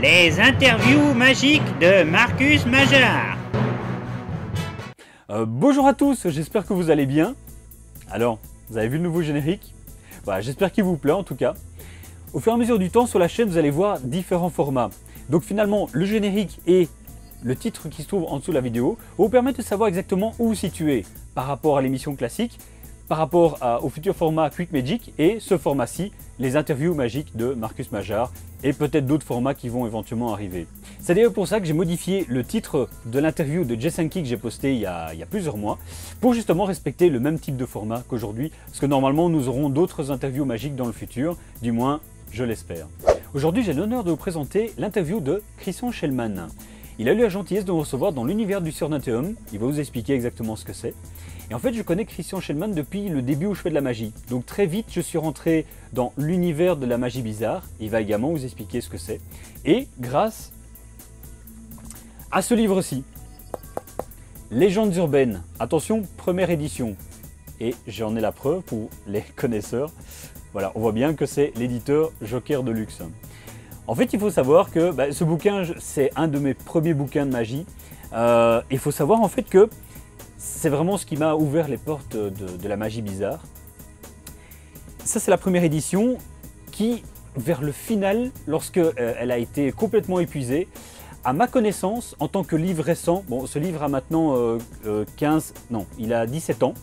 Les interviews magiques de Marcus Majard. Bonjour à tous, j'espère que vous allez bien. Alors, vous avez vu le nouveau générique? J'espère qu'il vous plaît en tout cas. Au fur et à mesure du temps sur la chaîne, vous allez voir différents formats. Donc finalement, le générique et le titre qui se trouve en dessous de la vidéo vous permettent de savoir exactement où vous situez par rapport à l'émission classique, par rapport au futur format Quick Magic et ce format-ci, les interviews magiques de Marcus Majard et peut-être d'autres formats qui vont éventuellement arriver. C'est d'ailleurs pour ça que j'ai modifié le titre de l'interview de Jay Sankey que j'ai posté il y a plusieurs mois pour justement respecter le même type de format qu'aujourd'hui parce que normalement nous aurons d'autres interviews magiques dans le futur, du moins je l'espère. Aujourd'hui j'ai l'honneur de vous présenter l'interview de Christian Schellmann. Il a eu la gentillesse de me recevoir dans l'univers du Surnateum, il va vous expliquer exactement ce que c'est. Et en fait, je connais Christian Schellmann depuis le début où je fais de la magie. Donc très vite, je suis rentré dans l'univers de la magie bizarre. Il va également vous expliquer ce que c'est. Et grâce à ce livre-ci, Légendes urbaines. Attention, première édition. Et j'en ai la preuve pour les connaisseurs. Voilà, on voit bien que c'est l'éditeur Joker de luxe. En fait, il faut savoir que ce bouquin, c'est un de mes premiers bouquins de magie. Il faut savoir en fait que c'est vraiment ce qui m'a ouvert les portes de la magie bizarre. Ça, c'est la première édition qui, vers le final, lorsque elle a été complètement épuisée, à ma connaissance, en tant que livre récent, bon, ce livre a maintenant il a 17 ans,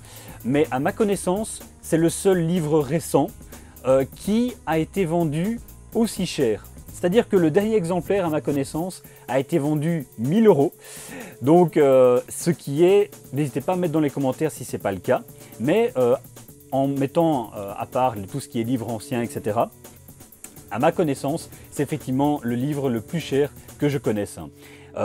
mais à ma connaissance, c'est le seul livre récent qui a été vendu aussi cher. C'est-à-dire que le dernier exemplaire, à ma connaissance, a été vendu 1000 €. Donc, ce qui est, n'hésitez pas à mettre dans les commentaires si ce n'est pas le cas, mais en mettant à part tout ce qui est livres anciens, etc., à ma connaissance, c'est effectivement le livre le plus cher que je connaisse.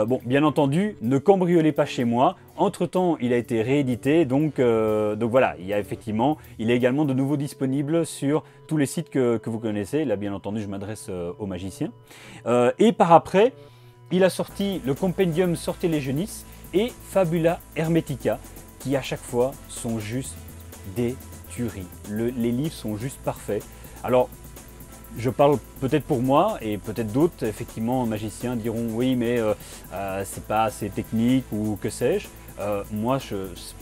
Bon, bien entendu, ne cambriolez pas chez moi. Entre-temps, il a été réédité, donc voilà, il est également de nouveau disponible sur tous les sites que vous connaissez. Là, bien entendu, je m'adresse aux magiciens. Et par après, il a sorti le Compendium Sortilegionis et Fabula Hermetica, qui à chaque fois sont juste des tueries. Les livres sont juste parfaits. Alors, je parle peut-être pour moi et peut-être d'autres, effectivement, magiciens diront oui, mais c'est pas assez technique ou que sais-je.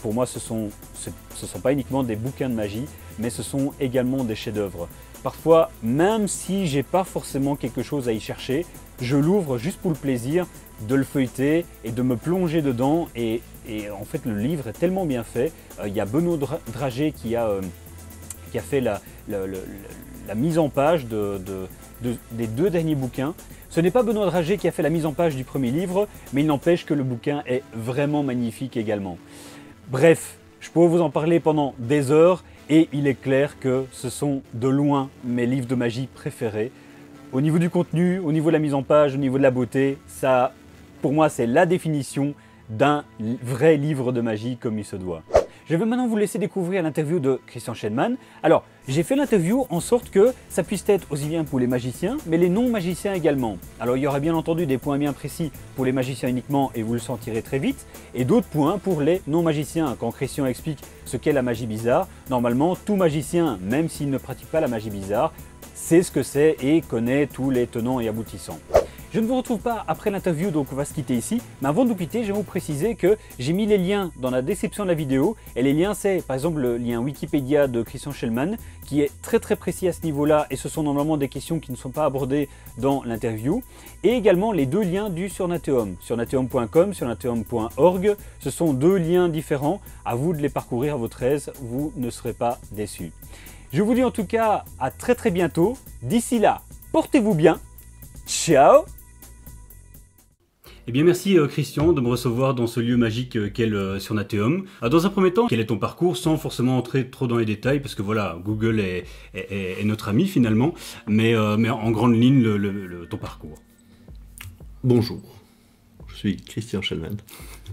Pour moi, ce sont pas uniquement des bouquins de magie, mais ce sont également des chefs-d'œuvre. Parfois, même si j'ai pas forcément quelque chose à y chercher, je l'ouvre juste pour le plaisir de le feuilleter et de me plonger dedans. Et en fait, le livre est tellement bien fait. Il y a Benoît Dragé qui a fait la mise en page des deux derniers bouquins. Ce n'est pas Benoît Dragé qui a fait la mise en page du premier livre, mais il n'empêche que le bouquin est vraiment magnifique également. Bref, je pourrais vous en parler pendant des heures et il est clair que ce sont de loin mes livres de magie préférés. Au niveau du contenu, au niveau de la mise en page, au niveau de la beauté, ça, pour moi, c'est la définition d'un vrai livre de magie comme il se doit. Je vais maintenant vous laisser découvrir l'interview de Christian Schellmann. Alors, j'ai fait l'interview en sorte que ça puisse être aussi bien pour les magiciens, mais les non-magiciens également. Alors, il y aura bien entendu des points bien précis pour les magiciens uniquement, et vous le sentirez très vite, et d'autres points pour les non-magiciens. Quand Christian explique ce qu'est la magie bizarre, normalement, tout magicien, même s'il ne pratique pas la magie bizarre, sait ce que c'est et connaît tous les tenants et aboutissants. Je ne vous retrouve pas après l'interview, donc on va se quitter ici. Mais avant de nous quitter, je vais vous préciser que j'ai mis les liens dans la description de la vidéo. Et les liens, c'est par exemple le lien Wikipédia de Christian Schellmann, qui est très précis à ce niveau-là. Et ce sont normalement des questions qui ne sont pas abordées dans l'interview. Et également les deux liens du Surnateum, surnateum.com, surnateum.org. Ce sont deux liens différents. À vous de les parcourir à votre aise, vous ne serez pas déçus. Je vous dis en tout cas à très bientôt. D'ici là, portez-vous bien. Ciao! Eh bien merci Christian de me recevoir dans ce lieu magique qu'est le Surnateum. Dans un premier temps, quel est ton parcours sans forcément entrer trop dans les détails parce que voilà, Google est notre ami finalement, mais en grande ligne ton parcours. Bonjour, je suis Christian Schellmann,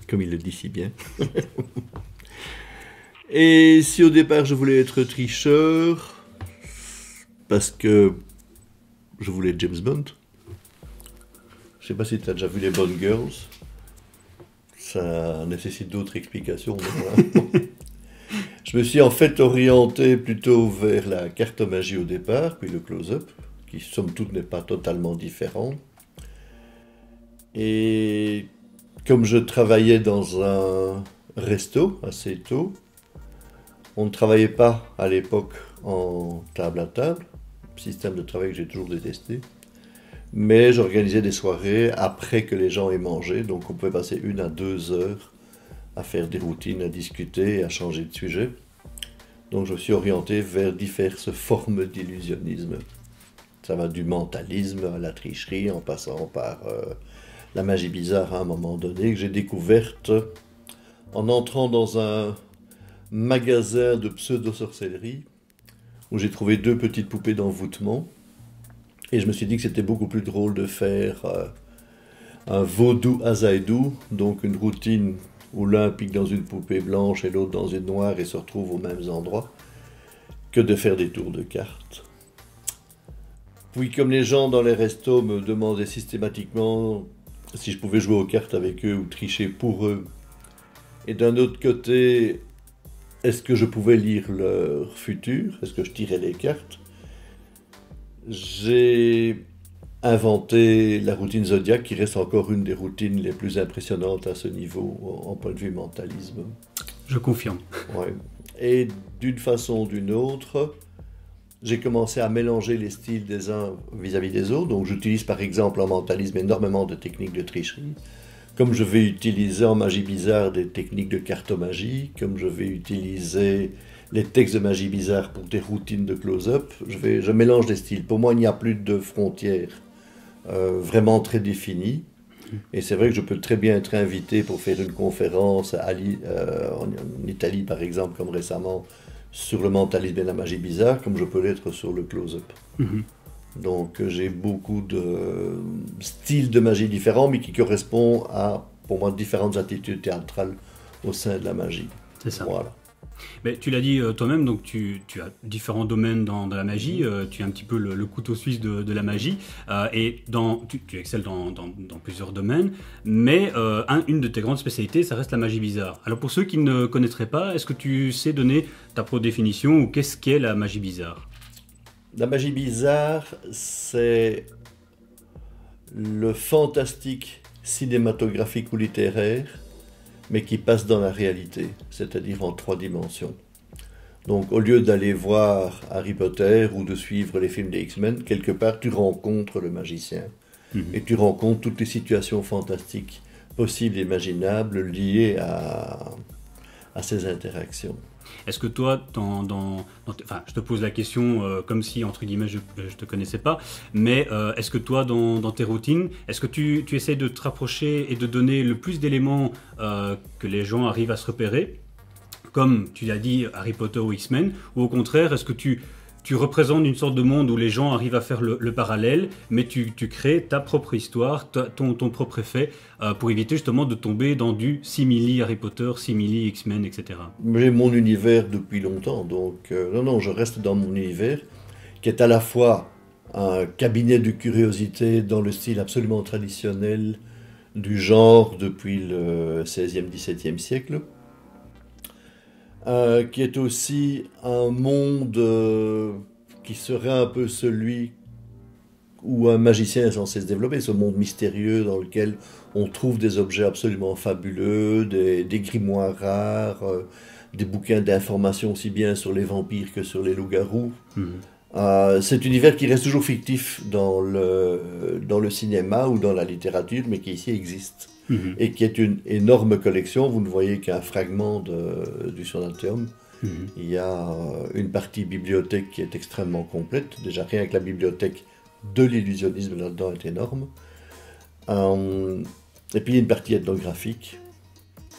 comme il le dit si bien. Et si au départ je voulais être tricheur, parce que je voulais être James Bond. Je ne sais pas si tu as déjà vu les Bond Girls. Ça nécessite d'autres explications. Voilà. Je me suis en fait orienté plutôt vers la cartomagie au départ, puis le close-up, qui somme toute n'est pas totalement différent. Et comme je travaillais dans un resto assez tôt, on ne travaillait pas à l'époque en table à table, système de travail que j'ai toujours détesté, mais j'organisais des soirées après que les gens aient mangé, donc on pouvait passer 1 à 2 heures à faire des routines, à discuter, à changer de sujet. Donc je me suis orienté vers diverses formes d'illusionnisme. Ça va du mentalisme à la tricherie, en passant par la magie bizarre à un moment donné, que j'ai découverte en entrant dans un magasin de pseudo-sorcellerie, où j'ai trouvé 2 petites poupées d'envoûtement. Et je me suis dit que c'était beaucoup plus drôle de faire un vaudou azaïdou, donc une routine où l'un pique dans une poupée blanche et l'autre dans une noire et se retrouvent aux mêmes endroits, que de faire des tours de cartes. Puis comme les gens dans les restos me demandaient systématiquement si je pouvais jouer aux cartes avec eux ou tricher pour eux, et d'un autre côté, est-ce que je pouvais lire leur futur, est-ce que je tirais les cartes, j'ai inventé la routine Zodiac, qui reste encore une des routines les plus impressionnantes à ce niveau, en point de vue mentalisme. Je confirme. Ouais. Et d'une façon ou d'une autre, j'ai commencé à mélanger les styles des uns vis-à-vis des autres. Donc j'utilise par exemple en mentalisme énormément de techniques de tricherie, comme je vais utiliser en magie bizarre des techniques de cartomagie, comme je vais utiliser les textes de magie bizarre pour des routines de close-up. Je mélange les styles. Pour moi, il n'y a plus de frontières vraiment très définies. Et c'est vrai que je peux très bien être invité pour faire une conférence en Italie, par exemple, comme récemment, sur le mentalisme et la magie bizarre, comme je peux l'être sur le close-up. Donc j'ai beaucoup de styles de magie différents, mais qui correspondent à, pour moi, différentes attitudes théâtrales au sein de la magie. C'est ça. Voilà. Mais tu l'as dit toi-même, donc tu as différents domaines dans la magie, tu es un petit peu le couteau suisse de la magie, et tu excelles dans plusieurs domaines, mais une de tes grandes spécialités, ça reste la magie bizarre. Alors pour ceux qui ne connaîtraient pas, est-ce que tu sais donner ta propre définition, ou qu'est-ce qu'est la magie bizarre? La magie bizarre, c'est le fantastique cinématographique ou littéraire, mais qui passe dans la réalité, c'est-à-dire en 3 dimensions. Donc au lieu d'aller voir Harry Potter ou de suivre les films des X-Men, quelque part tu rencontres le magicien, et tu rencontres toutes les situations fantastiques possibles et imaginables liées à ces interactions. Est-ce que toi, je te pose la question comme si, entre guillemets, je te connaissais pas, mais est-ce que toi, dans tes routines, est-ce que tu essaies de te rapprocher et de donner le plus d'éléments que les gens arrivent à se repérer, comme tu l'as dit, Harry Potter ou X-Men, ou au contraire, est-ce que tu représentes une sorte de monde où les gens arrivent à faire le parallèle, mais tu crées ta propre histoire, ton propre effet, pour éviter justement de tomber dans du simili Harry Potter, simili X-Men, etc. J'ai mon univers depuis longtemps, donc non, je reste dans mon univers, qui est à la fois un cabinet de curiosité dans le style absolument traditionnel du genre depuis le 16e, 17e siècle, qui est aussi un monde qui serait un peu celui où un magicien est censé se développer, ce monde mystérieux dans lequel on trouve des objets absolument fabuleux, des grimoires rares, des bouquins d'informations aussi bien sur les vampires que sur les loups-garous. Cet univers qui reste toujours fictif dans le cinéma ou dans la littérature, mais qui ici existe. Et qui est une énorme collection. Vous ne voyez qu'un fragment du Sonatium. Il y a une partie bibliothèque qui est extrêmement complète. Déjà, rien que la bibliothèque de l'illusionnisme là-dedans est énorme. Et puis, il y a une partie ethnographique.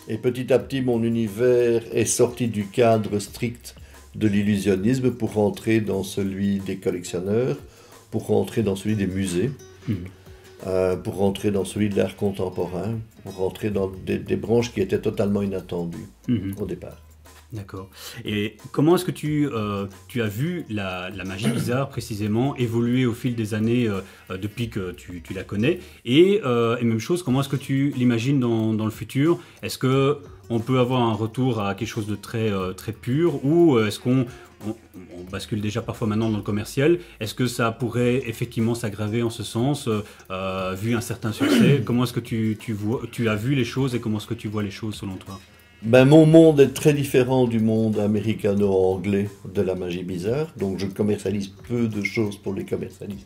Et petit à petit, mon univers est sorti du cadre strict de l'illusionnisme pour rentrer dans celui des collectionneurs, pour rentrer dans celui des musées. Pour rentrer dans celui de l'art contemporain, pour rentrer dans des branches qui étaient totalement inattendues au départ. D'accord. Et comment est-ce que tu as vu la magie bizarre précisément évoluer au fil des années depuis que tu la connais et même chose, comment est-ce que tu l'imagines dans le futur? Est-ce que on peut avoir un retour à quelque chose de très, très pur ou est-ce qu'on bascule déjà parfois maintenant dans le commercial? Est-ce que ça pourrait effectivement s'aggraver en ce sens vu un certain succès? Comment est-ce que tu as vu les choses et comment est-ce que tu vois les choses selon toi? Ben, mon monde est très différent du monde américano-anglais de la magie bizarre, donc je commercialise peu de choses pour les commercialiser.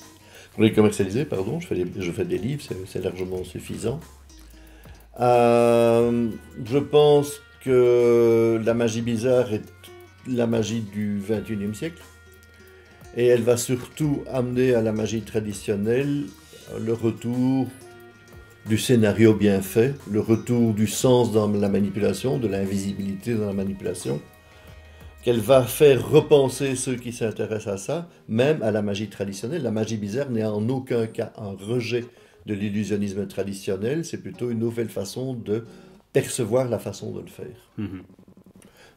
Pour les commercialiser, pardon, je fais des livres, c'est largement suffisant. Je pense que la magie bizarre est la magie du XXIe siècle, et elle va surtout amener à la magie traditionnelle le retour du scénario bien fait, le retour du sens dans la manipulation, de l'invisibilité dans la manipulation, qu'elle va faire repenser ceux qui s'intéressent à ça, même à la magie traditionnelle. La magie bizarre n'est en aucun cas un rejet de l'illusionnisme traditionnel, c'est plutôt une nouvelle façon de percevoir la façon de le faire.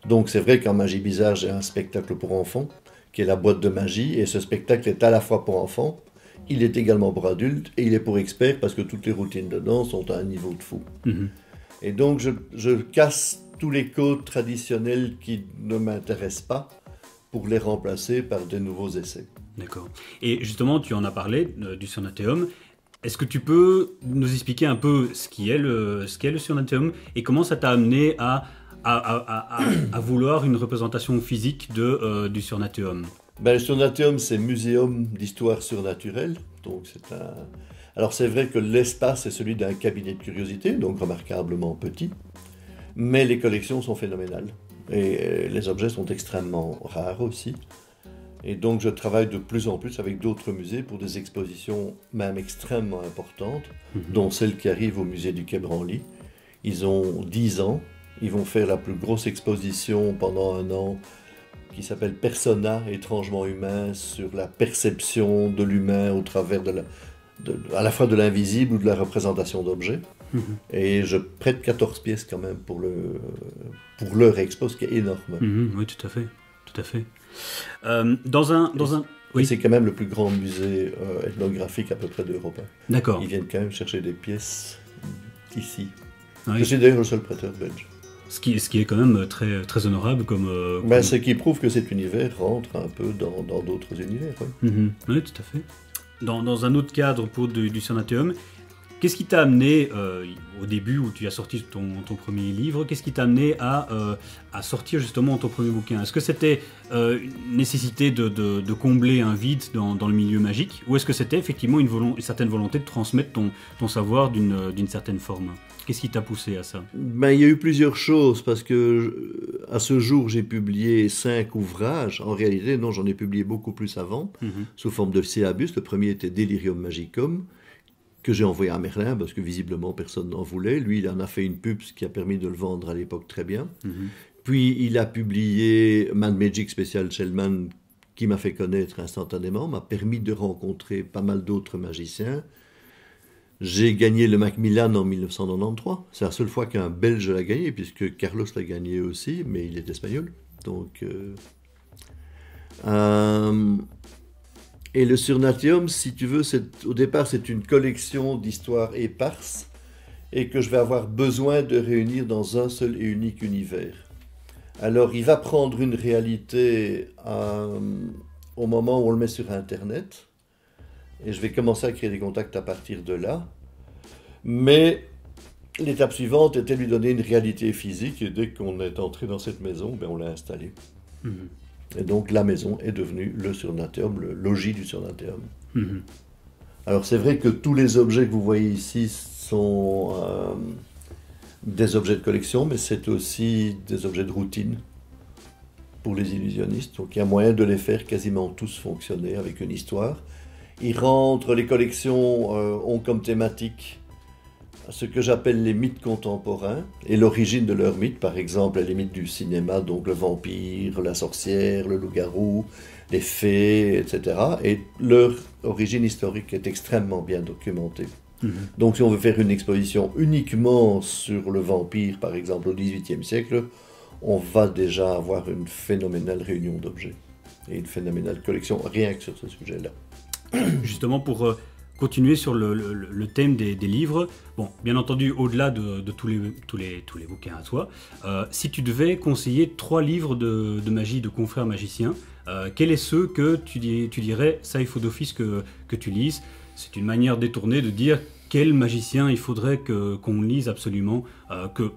Donc c'est vrai qu'en magie bizarre, j'ai un spectacle pour enfants, qui est la boîte de magie, et ce spectacle est à la fois pour enfants, il est également pour adultes et il est pour experts parce que toutes les routines dedans sont à un niveau de fou. Et donc je casse tous les codes traditionnels qui ne m'intéressent pas pour les remplacer par de nouveaux essais. D'accord. Et justement, tu en as parlé du Surnateum. Est-ce que tu peux nous expliquer un peu ce qu'est le Surnateum et comment ça t'a amené à vouloir une représentation physique du Surnateum? Ben, le Surnateum, c'est Muséum d'histoire surnaturelle. Donc alors c'est vrai que l'espace est celui d'un cabinet de curiosité, donc remarquablement petit, mais les collections sont phénoménales. Et les objets sont extrêmement rares aussi. Et donc je travaille de plus en plus avec d'autres musées pour des expositions même extrêmement importantes, dont celle qui arrive au musée du Quai Branly. Ils ont 10 ans, ils vont faire la plus grosse exposition pendant un an qui s'appelle Persona, étrangement humain, sur la perception de l'humain au travers à la fois de l'invisible ou de la représentation d'objets. Et je prête 14 pièces quand même pour leur expo, ce qui est énorme. Oui, tout à fait. Tout à fait. Oui. C'est quand même le plus grand musée ethnographique à peu près d'Europe. D'accord. Ils viennent quand même chercher des pièces ici. Oui. Je suis d'ailleurs le seul prêteur belge. Ce qui est quand même très, très honorable comme... Ce qui prouve que cet univers rentre un peu dans d'autres univers. Oui. Oui, tout à fait. Dans un autre cadre pour du Surnateum, qu'est-ce qui t'a amené, au début où tu as sorti ton premier livre, qu'est-ce qui t'a amené à sortir justement ton premier bouquin? Est-ce que c'était une nécessité de combler un vide dans le milieu magique, ou est-ce que c'était effectivement une certaine volonté de transmettre ton savoir d'une certaine forme? Qu'est-ce qui t'a poussé à ça? Il y a eu plusieurs choses, parce que à ce jour, j'ai publié 5 ouvrages. En réalité, non, j'en ai publié beaucoup plus avant, sous forme de syllabus. Le premier était Delirium Magicum, que j'ai envoyé à Merlin, parce que visiblement, personne n'en voulait. Lui, il en a fait une pub, ce qui a permis de le vendre à l'époque très bien. Puis, il a publié Mad Magic Special Shellman, qui m'a fait connaître instantanément, m'a permis de rencontrer pas mal d'autres magiciens. J'ai gagné le Macmillan en 1993. C'est la seule fois qu'un Belge l'a gagné, puisque Carlos l'a gagné aussi, mais il est espagnol. Donc, et le Surnateum, si tu veux, au départ, c'est une collection d'histoires éparses et que je vais avoir besoin de réunir dans un seul et unique univers. Alors, il va prendre une réalité au moment où on le met sur Internet. Et je vais commencer à créer des contacts à partir de là. Mais l'étape suivante était de lui donner une réalité physique. Et dès qu'on est entré dans cette maison, on l'a installée. Et donc la maison est devenue le Surnateum, le logis du Surnateum. Alors c'est vrai que tous les objets que vous voyez ici sont des objets de collection, mais c'est aussi des objets de routine pour les illusionnistes. Donc il y a moyen de les faire quasiment tous fonctionner avec une histoire. Les collections ont comme thématique ce que j'appelle les mythes contemporains et l'origine de leurs mythes, par exemple les mythes du cinéma, donc le vampire, la sorcière, le loup-garou, les fées, etc. Et leur origine historique est extrêmement bien documentée. Donc si on veut faire une exposition uniquement sur le vampire, par exemple au XVIIIe siècle, on va déjà avoir une phénoménale réunion d'objets et une phénoménale collection, rien que sur ce sujet-là. Justement, pour continuer sur le thème des livres, bon, bien entendu, au-delà de tous les bouquins à toi, si tu devais conseiller 3 livres de magie de confrères magiciens, quels sont ceux que tu dirais, ça il faut d'office que tu lises? C'est une manière détournée de dire quel magicien il faudrait qu'on lise absolument,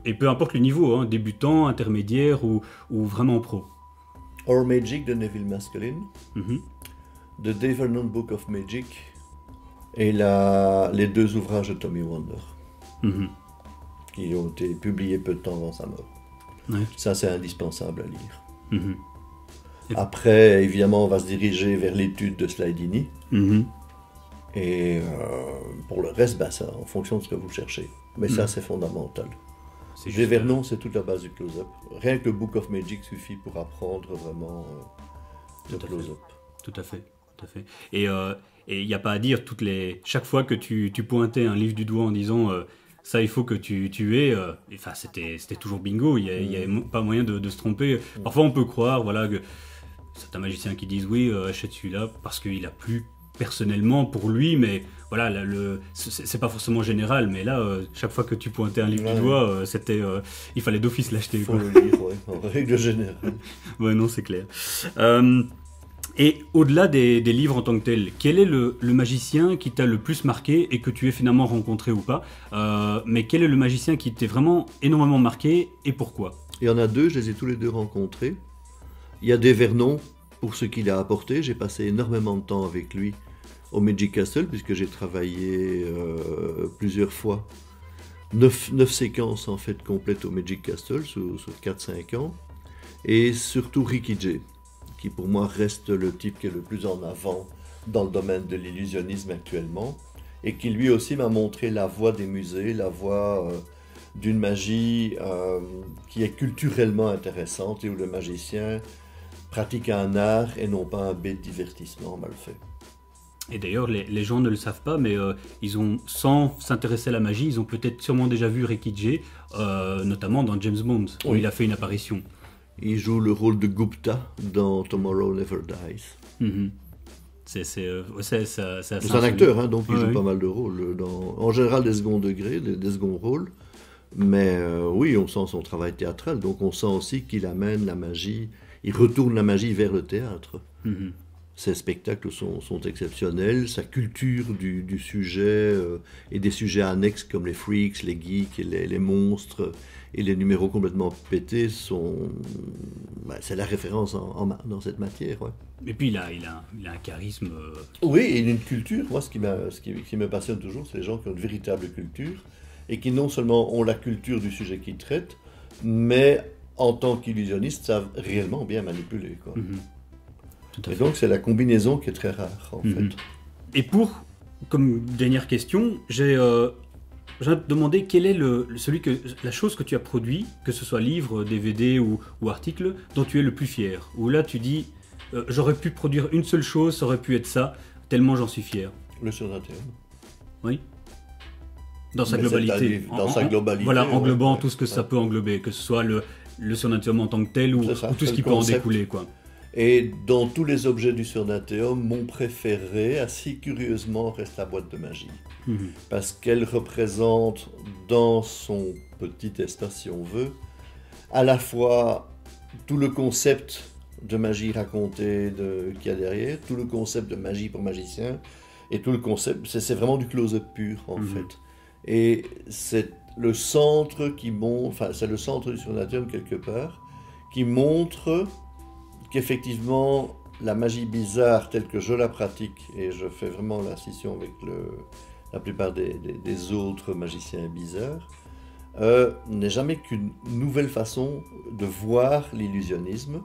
et peu importe le niveau, hein, débutant, intermédiaire ou vraiment pro. Our Magic de Neville Maskelyne, Mhm. The Dave Vernon Book of Magic et les 2 ouvrages de Tommy Wonder, Mhm. qui ont été publiés peu de temps avant sa mort. Ouais. Ça, c'est indispensable à lire. Mhm. Après, évidemment, on va se diriger vers l'étude de Slidini. Mhm. Et pour le reste, ça, en fonction de ce que vous cherchez. Mais ça, c'est fondamental. C'est Dave juste- Vernon, c'est toute la base du close-up. Rien que le Book of Magic suffit pour apprendre vraiment le Tout à fait. close-up. Tout à fait, tout à fait. Et il n'y a pas à dire, chaque fois que tu pointais un livre du doigt en disant ça il faut que tu aies, enfin c'était toujours bingo, il n'y avait pas moyen de se tromper. Parfois on peut croire voilà, que certains magiciens qui disent oui, achète celui-là parce qu'il a plu personnellement pour lui, mais voilà, c'est pas forcément général, mais là, chaque fois que tu pointais un livre Ouais. du doigt, il fallait d'office l'acheter. Il faut quoi. le lire, ouais, en règle générale. Ouais, non, c'est clair. Et au-delà des livres en tant que tels, quel est le magicien qui t'a le plus marqué et que tu aies finalement rencontré ou pas, mais quel est le magicien qui t'ait vraiment énormément marqué et pourquoi? Il y en a 2, je les ai tous les 2 rencontrés. Il y a Dave Vernon, pour ce qu'il a apporté. J'ai passé énormément de temps avec lui au Magic Castle, puisque j'ai travaillé plusieurs fois. 9 séquences en fait complètes au Magic Castle sur 4-5 ans. Et surtout Ricky Jay, qui pour moi reste le type qui est le plus en avant dans le domaine de l'illusionnisme actuellement, et qui lui aussi m'a montré la voie des musées, la voie d'une magie qui est culturellement intéressante et où le magicien pratique un art et non pas un bête divertissement mal fait. Et d'ailleurs, les gens ne le savent pas, mais sans s'intéresser à la magie, ils ont peut-être sûrement déjà vu Ricky Jay, notamment dans James Bond, où Oui. il a fait une apparition. Il joue le rôle de Gupta dans Tomorrow Never Dies. Mhm. C'est assez C'est un insolite. acteur, hein, donc il Ouais, joue ouais. pas mal de rôles. En général, des seconds degrés, des seconds rôles. Mais oui, on sent son travail théâtral. Donc on sent aussi qu'il amène la magie, il retourne la magie vers le théâtre. Mhm. Ses spectacles sont exceptionnels. Sa culture du sujet et des sujets annexes comme les freaks, les geeks, et les monstres et les numéros complètement pétés c'est la référence dans cette matière. Ouais. Et puis il a un charisme. Oui, et une culture. Moi, ce qui me passionne toujours, c'est les gens qui ont une véritable culture et qui non seulement ont la culture du sujet qu'ils traitent, mais en tant qu'illusionnistes, savent réellement bien manipuler. Quoi. Mhm. Tout à Et fait. donc, c'est la combinaison qui est très rare, en Mhm. fait. Et comme dernière question, j'ai demandé quel est la chose que tu as produit, que ce soit livre, DVD ou article, dont tu es le plus fier. Où là tu dis, j'aurais pu produire une seule chose, ça aurait pu être ça, tellement j'en suis fier. Le surnaturel. Oui. Dans sa Mais globalité. c'est dans sa globalité, Voilà, ouais, englobant ouais, tout ce que ça ouais. peut englober, que ce soit le surnaturel en tant que tel ou C'est ça, tout c'est ce qui le peut en concept. découler, quoi. Et dans tous les objets du Surnateum, mon préféré, assez curieusement, reste la boîte de magie. Mhm. Parce qu'elle représente, dans son petit espace, si on veut, à la fois tout le concept de magie racontée qu'il y a derrière, tout le concept de magie pour magicien, et tout le concept, c'est vraiment du close-up pur, en Mhm. fait. Et c'est le centre qui montre, enfin, c'est le centre du Surnateum quelque part, qui montre qu'effectivement, la magie bizarre telle que je la pratique, et je fais vraiment la scission avec la plupart des autres magiciens bizarres, n'est jamais qu'une nouvelle façon de voir l'illusionnisme,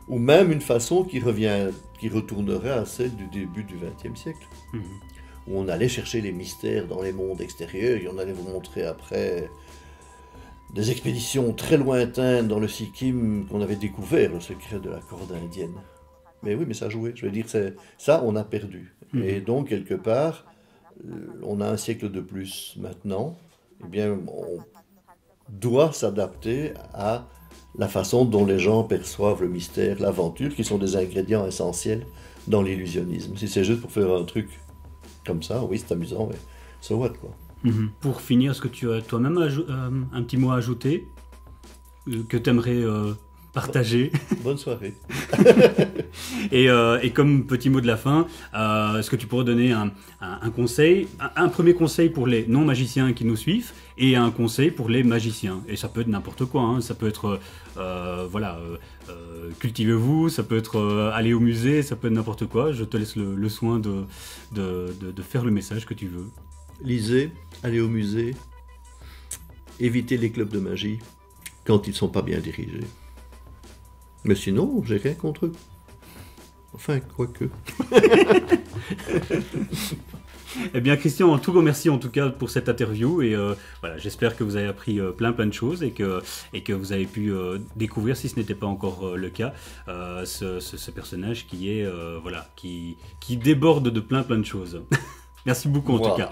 ou même une façon qui retournerait à celle du début du XXe siècle, Mhm. où on allait chercher les mystères dans les mondes extérieurs, et on allait vous montrer après des expéditions très lointaines dans le Sikkim qu'on avait découvert le secret de la corde indienne. Mais oui, mais ça jouait. Je veux dire, ça, on a perdu. Mhm. Et donc, quelque part, on a un siècle de plus maintenant. Eh bien, on doit s'adapter à la façon dont les gens perçoivent le mystère, l'aventure, qui sont des ingrédients essentiels dans l'illusionnisme. Si c'est juste pour faire un truc comme ça, oui, c'est amusant, mais so what, quoi. Pour finir, est-ce que tu as toi-même un petit mot à ajouter que tu aimerais partager? Bonne soirée. Et comme petit mot de la fin, est-ce que tu pourrais donner un conseil, un premier conseil pour les non-magiciens qui nous suivent et un conseil pour les magiciens? Et ça peut être n'importe quoi, hein. Ça peut être, cultivez-vous, ça peut être aller au musée, ça peut être n'importe quoi. Je te laisse le soin de faire le message que tu veux. Lisez, allez au musée, évitez les clubs de magie quand ils ne sont pas bien dirigés. Mais sinon, j'ai rien contre eux. Enfin, quoique. Eh bien, Christian, un tout grand merci en tout cas pour cette interview. Et voilà, j'espère que vous avez appris plein de choses et que vous avez pu découvrir, si ce n'était pas encore le cas, ce personnage qui est qui déborde de plein de choses. Merci beaucoup en tout cas.